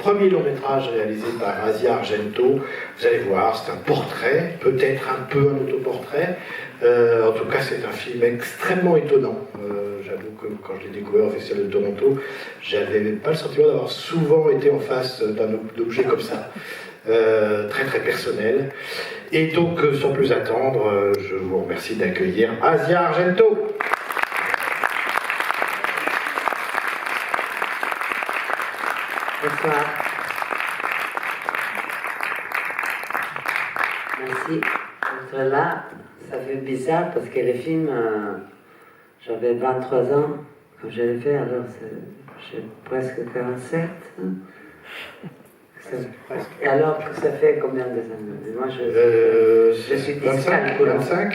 premier long métrage réalisé par Asia Argento. Vous allez voir, c'est un portrait, peut-être un peu un autoportrait. En tout cas, c'est un film extrêmement étonnant. J'avoue que quand je l'ai découvert au Festival de Toronto, j'avais pas le sentiment d'avoir souvent été en face d'un objet comme ça. Très très personnel. Et donc, sans plus attendre, je vous remercie d'accueillir Asia Argento. Bonsoir. Merci d'être là. Ça fait bizarre parce que le film, j'avais 23 ans quand je l'ai fait, alors j'ai presque 47. Et alors que ça fait combien d'années? Moi, je suis 25, 25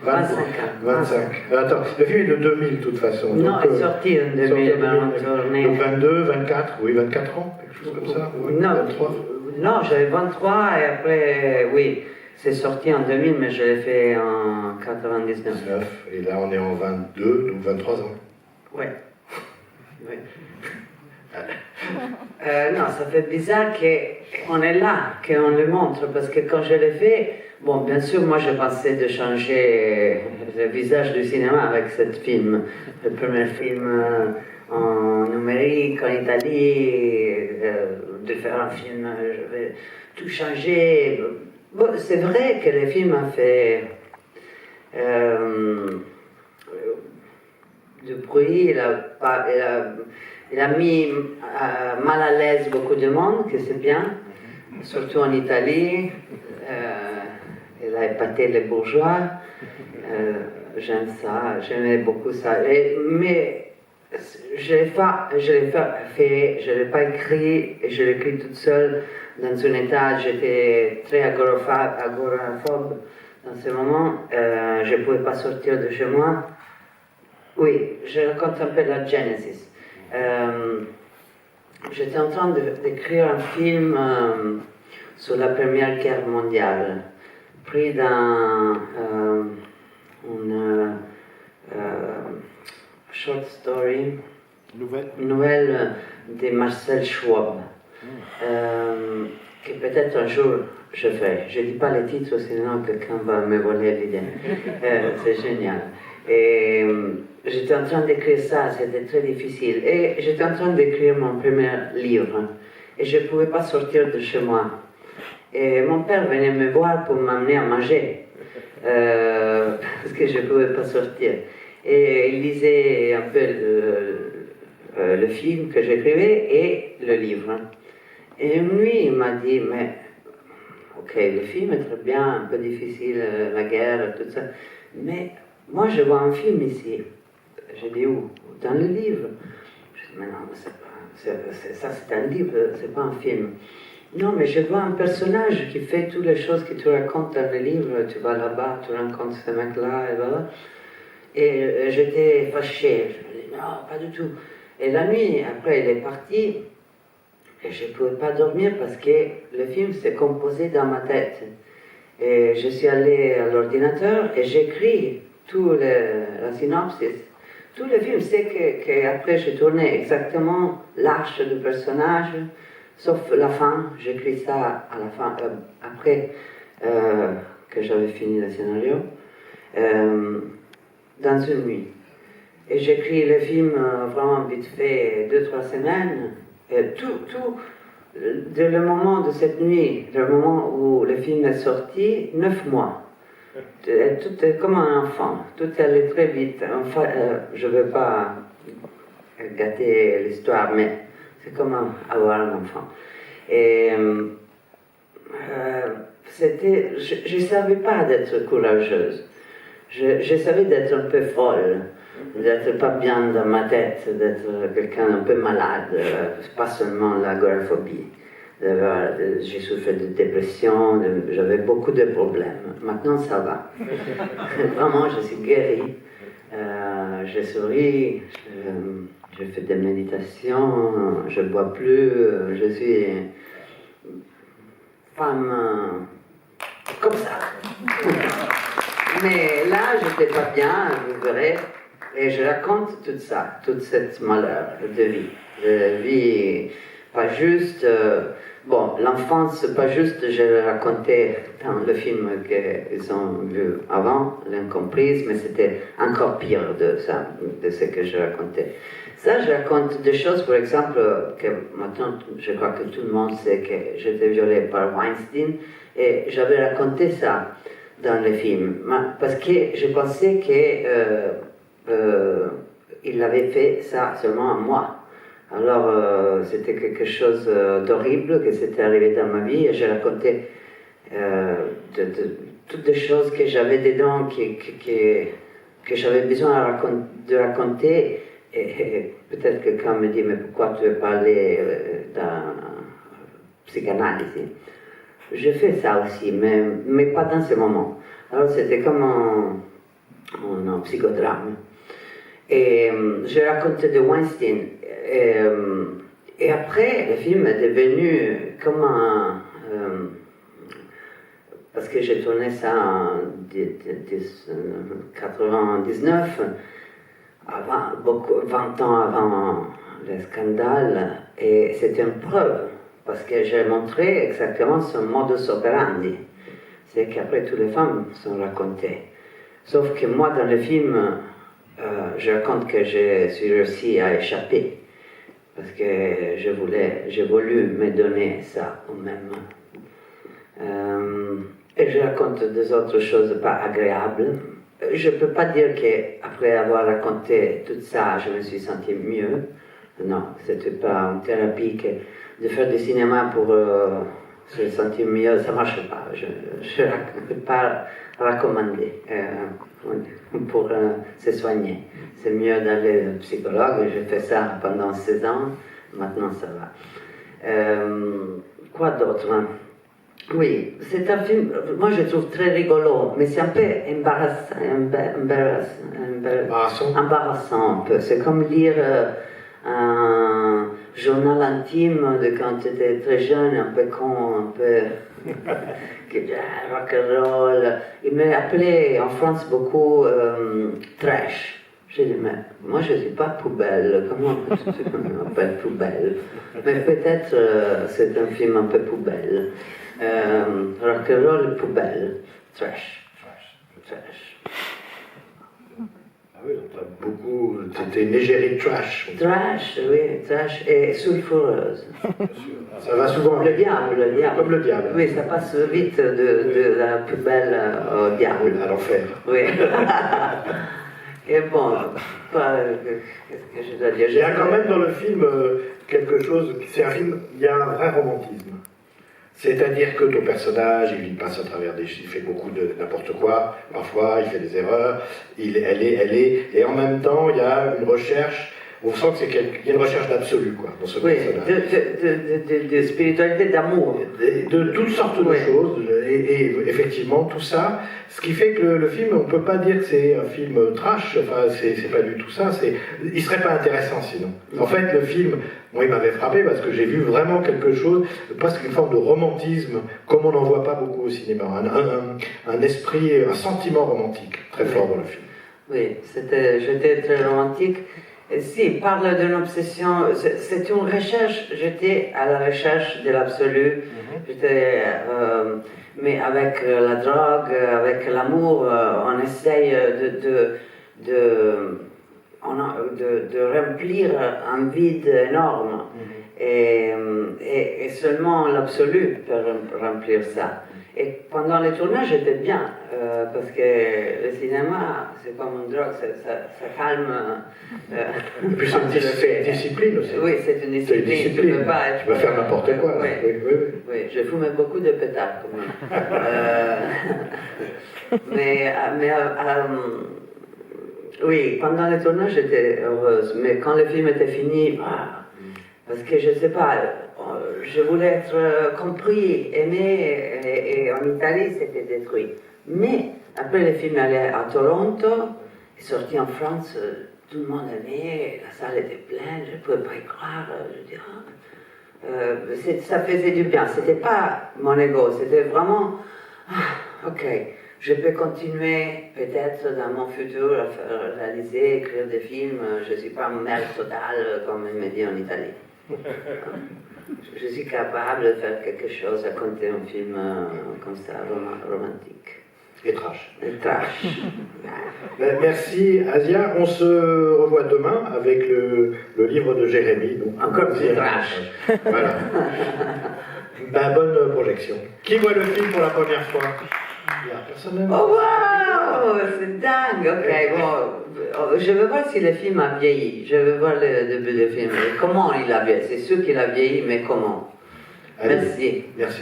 25 ans. 25. Attends, le film est de 2000 de toute façon. Non, il est sorti en 2000, mais on tournait. 22, 24, oui, 24 ans, quelque chose comme ça. Oui, non, 23. Non, j'avais 23 et après, oui, c'est sorti en 2000, mais je l'ai fait en 99. 19, et là on est en 22, donc 23 ans. Ouais. Oui. Non, ça fait bizarre qu'on est là, qu'on le montre, parce que quand je l'ai fait, bon, bien sûr, moi je pensais de changer le visage du cinéma avec ce film. Le premier film en numérique, en Italie, de faire un film, je vais tout changer. Bon, c'est vrai que le film a fait du bruit, il a mis mal à l'aise beaucoup de monde, que c'est bien, surtout en Italie. Il a épaté les bourgeois. J'aime ça, j'aimais beaucoup ça. Mais je ne l'ai pas écrit, je l'ai écrit toute seule dans un état, j'étais très agoraphobe dans ce moment. Je ne pouvais pas sortir de chez moi. Oui, je raconte un peu la genèse. J'étais en train d'écrire un film sur la Première Guerre mondiale, pris dans une short story, nouvelle de Marcel Schwab, que peut-être un jour je ferai. Je ne dis pas les titres, sinon quelqu'un va me voler l'idée. C'est génial. Et j'étais en train d'écrire ça, c'était très difficile. Et j'étais en train d'écrire mon premier livre. Et je ne pouvais pas sortir de chez moi. Et mon père venait me voir pour m'amener à manger. Parce que je ne pouvais pas sortir. Et il lisait un peu le film que j'écrivais et le livre. Et une nuit, il m'a dit, mais ok, le film est très bien, un peu difficile, la guerre, tout ça. Mais moi, je vois un film ici. J'ai dit où? Dans le livre. Je dis, mais non, ça c'est un livre, c'est pas un film. Non, mais je vois un personnage qui fait toutes les choses que tu racontes dans le livre. Tu vas là-bas, tu rencontres ce mec-là, et voilà. Et j'étais fâchée. Je me dis, non, pas du tout. Et la nuit, après, il est parti. Et je ne pouvais pas dormir parce que le film s'est composé dans ma tête. Et je suis allée à l'ordinateur et j'écris tout la synopsis. Tout le film, c'est qu'après j'ai tourné exactement l'arche du personnage, sauf la fin. J'écris ça à la fin, après que j'avais fini le scénario, dans une nuit. Et j'écris le film vraiment vite fait, 2-3 semaines. Et tout, dès le moment de cette nuit, le moment où le film est sorti, 9 mois. Tout est comme un enfant, tout allait très vite. Enfin, je ne veux pas gâter l'histoire, mais c'est comme avoir un enfant. Et je ne savais pas d'être courageuse. Je savais d'être un peu folle, d'être pas bien dans ma tête, d'être quelqu'un un peu malade, pas seulement l'agoraphobie. J'ai souffert de dépression, j'avais beaucoup de problèmes. Maintenant, ça va. Vraiment, je suis guérie. Je souris, je fais des méditations, je ne bois plus, je suis femme comme ça. Mais là, je n'étais pas bien, vous verrez, et je raconte tout ça, tout ce malheur de vie pas juste... bon, l'enfance, pas juste, je le racontais dans le film qu'ils ont vu avant, L'Incomprise, mais c'était encore pire de ça, de ce que je racontais. Ça, je raconte des choses, par exemple, que maintenant, je crois que tout le monde sait que j'étais violée par Weinstein, et j'avais raconté ça dans le film, parce que je pensais qu'il avait fait ça seulement à moi. Alors, c'était quelque chose d'horrible que s'était arrivé dans ma vie, et j'ai raconté toutes les choses que j'avais dedans, que j'avais besoin de raconter. Et peut-être que quelqu'un me dit, mais pourquoi tu veux parler dans psychanalyse? Je fais ça aussi, mais pas dans ce moment. Alors c'était comme un psychodrame. Et je racontais de Weinstein. Et après, le film est devenu comme un... parce que j'ai tourné ça en 1999, 20 ans avant le scandale, et c'était une preuve, parce que j'ai montré exactement son modus operandi. C'est qu'après, toutes les femmes sont racontées. Sauf que moi, dans le film, je raconte que je suis réussi à échapper, parce que j'ai voulu me donner ça au même. Et je raconte des autres choses pas agréables. Je ne peux pas dire qu'après avoir raconté tout ça, je me suis senti mieux. Non, c'était pas une thérapie de faire du cinéma pour se sentir mieux, ça ne marche pas. Je ne peux pas recommander pour se soigner. C'est mieux d'aller au psychologue. J'ai fait ça pendant 16 ans. Maintenant, ça va. Quoi d'autre? Oui, c'est un film, moi je trouve très rigolo, mais c'est un peu embarrassant un peu. C'est comme lire un journal intime de quand tu étais très jeune, un peu con, un peu rock'n'roll. Il m'a appelé en France beaucoup trash. J'ai dit, mais moi je ne suis pas poubelle, comment tu m'appelles poubelle? Mais peut-être c'est un film un peu poubelle. Rock'n'roll, poubelle, trash. Ah oui, donc beaucoup, c'était une égérie de trash. Trash, oui, trash et sulfureuse. Ça va souvent le diable. Comme le diable. Oui, ça passe vite de la poubelle au diable. À l'enfer. Oui. Et bon, qu'est-ce que je dois dire? Il y a quand même dans le film quelque chose, c'est un film, il y a un vrai romantisme. C'est-à-dire que ton personnage, il passe à travers il fait beaucoup de n'importe quoi, parfois il fait des erreurs, elle est, et en même temps il y a une recherche, on sent qu'il y a une recherche d'absolu, quoi, dans ce personnage. De spiritualité, d'amour. De toutes sortes de choses, et effectivement tout ça, ce qui fait que le film, on ne peut pas dire que c'est un film trash, enfin c'est pas du tout ça, il serait pas intéressant sinon. En fait le film, moi il m'avait frappé parce que j'ai vu vraiment quelque chose, presque une forme de romantisme, comme on n'en voit pas beaucoup au cinéma, un esprit, un sentiment romantique très fort dans le film. Oui, j'étais très romantique. Si, il parle d'une obsession, c'est une recherche, j'étais à la recherche de l'absolu, mais avec la drogue, avec l'amour, on essaye de remplir un vide énorme, et seulement l'absolu peut remplir ça. Et pendant les tournages, j'étais bien, parce que le cinéma, c'est comme une drogue, ça calme. Et puis c'est une discipline aussi. Oui, c'est une discipline. Tu ne peux pas être. Tu peux faire n'importe quoi. Oui. Oui, je fumais beaucoup de pétards quand même. Oui, pendant les tournages, j'étais heureuse. Mais quand le film était fini, parce que je ne sais pas, je voulais être compris, aimé, et en Italie, c'était détruit. Mais après, le film allait à Toronto, est sorti en France, tout le monde aimait, la salle était pleine, je ne pouvais pas y croire. Je dis, ça faisait du bien, c'était pas mon ego, c'était vraiment, ok, je peux continuer peut-être dans mon futur à faire réaliser, écrire des films, je ne suis pas une merde totale comme il me dit en Italie. je suis capable de faire quelque chose, à compter un film comme ça, romantique. Et trash. Et trash. Ben, merci Asia, on se revoit demain avec le livre de Jérémy. Donc, Encore plus trash. Voilà. Ben, bonne projection. Qui voit le film pour la première fois? Il y a personne même. Oh wow, c'est dingue. Ok, bon, je veux voir si le film a vieilli. Je veux voir le début du film. Comment il a vieilli? C'est sûr qu'il a vieilli, mais comment? Allez. Merci. Merci.